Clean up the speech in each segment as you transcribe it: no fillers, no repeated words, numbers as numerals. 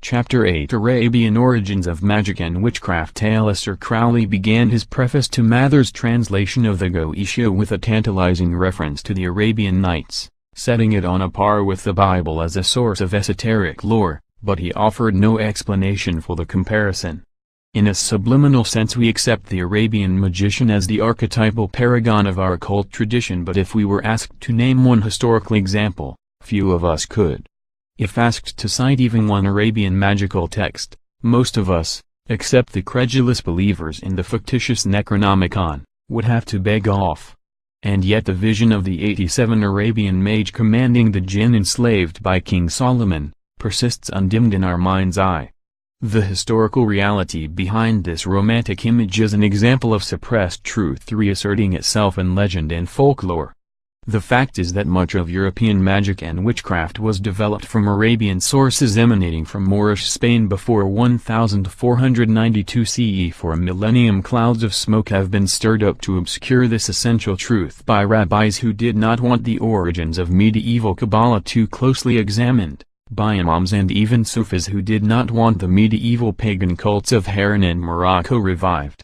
Chapter 8 Arabian Origins of Magic and Witchcraft. Aleister Crowley began his preface to Mather's translation of the Goetia with a tantalizing reference to the Arabian Nights, setting it on a par with the Bible as a source of esoteric lore, but he offered no explanation for the comparison. In a subliminal sense we accept the Arabian magician as the archetypal paragon of our occult tradition, but if we were asked to name one historical example, few of us could. If asked to cite even one Arabian magical text, most of us, except the credulous believers in the fictitious Necronomicon, would have to beg off. And yet the vision of the 87 Arabian mage commanding the jinn enslaved by King Solomon, persists undimmed in our mind's eye. The historical reality behind this romantic image is an example of suppressed truth reasserting itself in legend and folklore. The fact is that much of European magic and witchcraft was developed from Arabian sources emanating from Moorish Spain before 1492 CE. For a millennium clouds of smoke have been stirred up to obscure this essential truth by rabbis who did not want the origins of medieval Kabbalah too closely examined, by imams and even Sufis who did not want the medieval pagan cults of Haran and Morocco revived.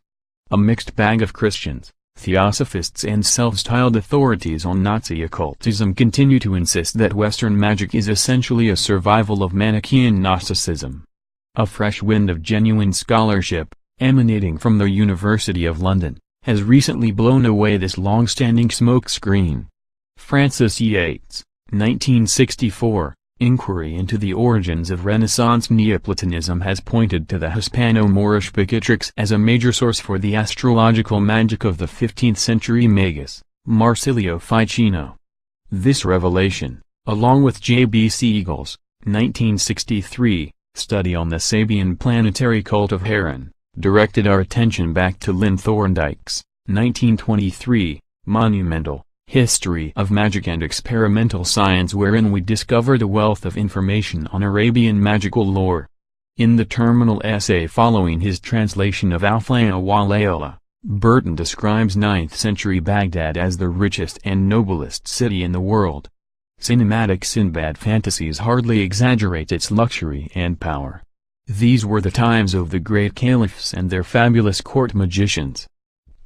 A mixed bag of Christians, Theosophists and self-styled authorities on Nazi occultism continue to insist that Western magic is essentially a survival of Manichaean Gnosticism. A fresh wind of genuine scholarship, emanating from the University of London, has recently blown away this long-standing smokescreen. Francis Yates, 1964, Inquiry into the Origins of Renaissance Neoplatonism has pointed to the Hispano-Moorish Picatrix as a major source for the astrological magic of the 15th century magus, Marsilio Ficino. This revelation, along with J.B. Siegel's, 1963, study on the Sabian planetary cult of Haran, directed our attention back to Lynn Thorndike's, 1923, monumental History of Magic and Experimental Science, wherein we discovered a wealth of information on Arabian magical lore. In the terminal essay following his translation of Alfaya wa Layla, Burton describes 9th century Baghdad as the richest and noblest city in the world. Cinematic Sinbad fantasies hardly exaggerate its luxury and power. These were the times of the great caliphs and their fabulous court magicians.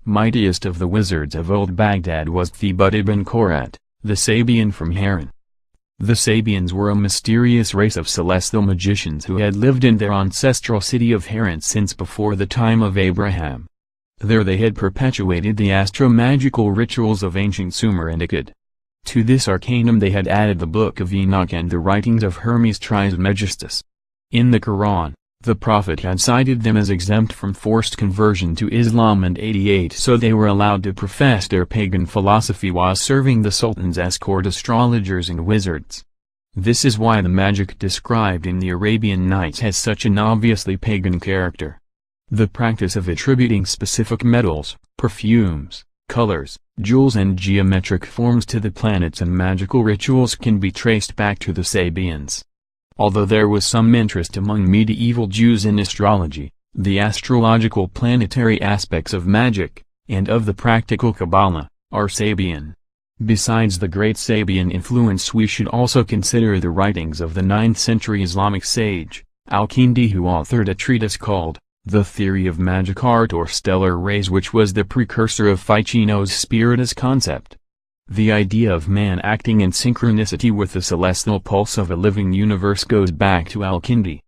Mightiest of the wizards of old Baghdad was Thebut ibn Khorat, the Sabian from Haran. The Sabians were a mysterious race of celestial magicians who had lived in their ancestral city of Haran since before the time of Abraham. There they had perpetuated the astro-magical rituals of ancient Sumer and Akkad. To this arcanum they had added the Book of Enoch and the writings of Hermes Trismegistus. In the Quran, the Prophet had cited them as exempt from forced conversion to Islam and 88, so they were allowed to profess their pagan philosophy while serving the sultans as court astrologers and wizards. This is why the magic described in the Arabian Nights has such an obviously pagan character. The practice of attributing specific metals, perfumes, colors, jewels and geometric forms to the planets and magical rituals can be traced back to the Sabians. Although there was some interest among medieval Jews in astrology, the astrological planetary aspects of magic, and of the practical Kabbalah, are Sabian. Besides the great Sabian influence, we should also consider the writings of the 9th century Islamic sage, Al-Kindi, who authored a treatise called, The Theory of Magic Art or Stellar Rays, which was the precursor of Ficino's spiritus concept. The idea of man acting in synchronicity with the celestial pulse of a living universe goes back to Al-Kindi.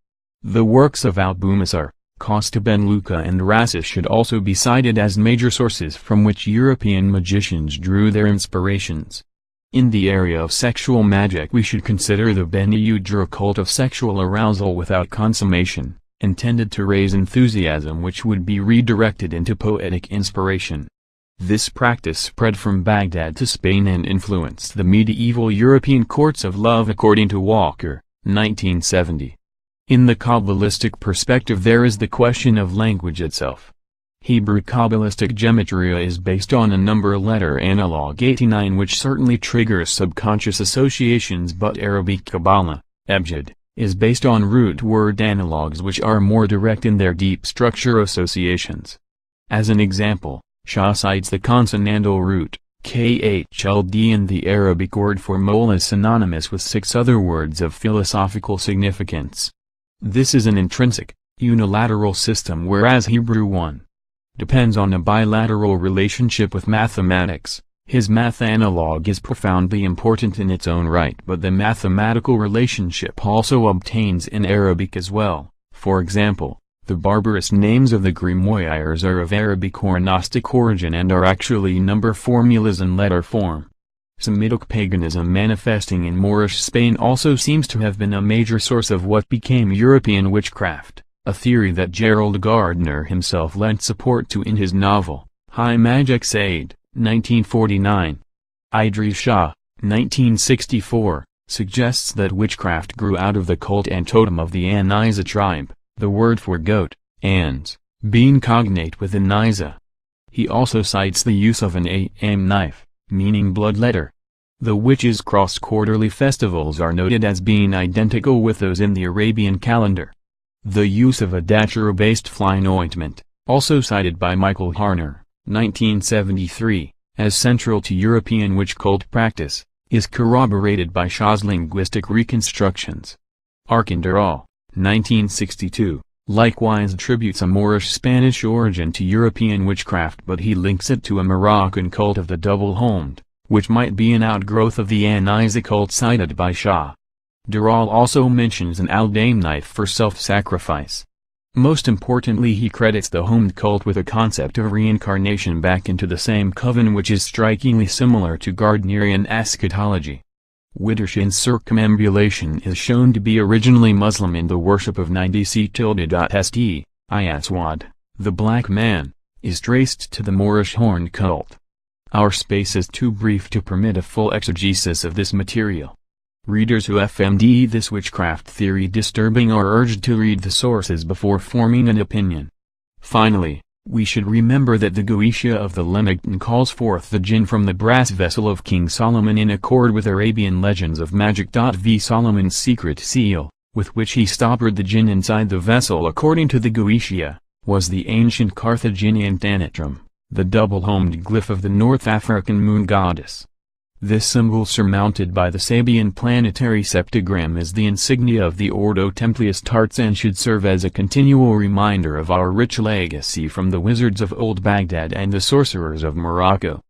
The works of Al-Bumassar, Costa ben Luca and Rhasis should also be cited as major sources from which European magicians drew their inspirations. In the area of sexual magic we should consider the Beni Udra cult of sexual arousal without consummation, intended to raise enthusiasm which would be redirected into poetic inspiration. This practice spread from Baghdad to Spain and influenced the medieval European courts of love, according to Walker, 1970. In the Kabbalistic perspective there is the question of language itself. Hebrew Kabbalistic gematria is based on a number-letter analog 89, which certainly triggers subconscious associations, but Arabic Kabbalah, Abjad, is based on root word analogs which are more direct in their deep structure associations. As an example, Shah cites the consonantal root, khld, in the Arabic word for mole is synonymous with 6 other words of philosophical significance. This is an intrinsic, unilateral system, whereas Hebrew 1 depends on a bilateral relationship with mathematics. His math analog is profoundly important in its own right, but the mathematical relationship also obtains in Arabic as well. For example, the barbarous names of the grimoires are of Arabic or Gnostic origin and are actually number formulas in letter form. Semitic paganism manifesting in Moorish Spain also seems to have been a major source of what became European witchcraft, a theory that Gerald Gardner himself lent support to in his novel, High Magic Said, 1949. Idries Shah, 1964, suggests that witchcraft grew out of the cult and totem of the Aniza tribe, the word for goat, ans, being cognate with Aniza. He also cites the use of an am knife, meaning bloodletter. The witches' cross-quarterly festivals are noted as being identical with those in the Arabian calendar. The use of a datura-based fly ointment, also cited by Michael Harner, 1973, as central to European witch cult practice, is corroborated by Shah's linguistic reconstructions. Arcandurol, 1962, likewise attributes a Moorish-Spanish origin to European witchcraft, but he links it to a Moroccan cult of the double-homed, which might be an outgrowth of the Aniza cult cited by Shah. Dural also mentions an Aldame knife for self-sacrifice. Most importantly, he credits the homed cult with a concept of reincarnation back into the same coven, which is strikingly similar to Gardnerian eschatology. Widdershin's circumambulation is shown to be originally Muslim in the worship of Nidisi St. Iyaswad, the black man, is traced to the Moorish horned cult. Our space is too brief to permit a full exegesis of this material. Readers who find this witchcraft theory disturbing are urged to read the sources before forming an opinion. Finally, we should remember that the Goetia of the Lemmigton calls forth the jinn from the brass vessel of King Solomon in accord with Arabian legends of Magick. V. Solomon's secret seal, with which he stoppered the jinn inside the vessel according to the Goetia, was the ancient Carthaginian Tanitrum, the double-homed glyph of the North African moon goddess. This symbol, surmounted by the Sabian planetary septagram, is the insignia of the Ordo Templius Tarts and should serve as a continual reminder of our rich legacy from the wizards of Old Baghdad and the sorcerers of Morocco.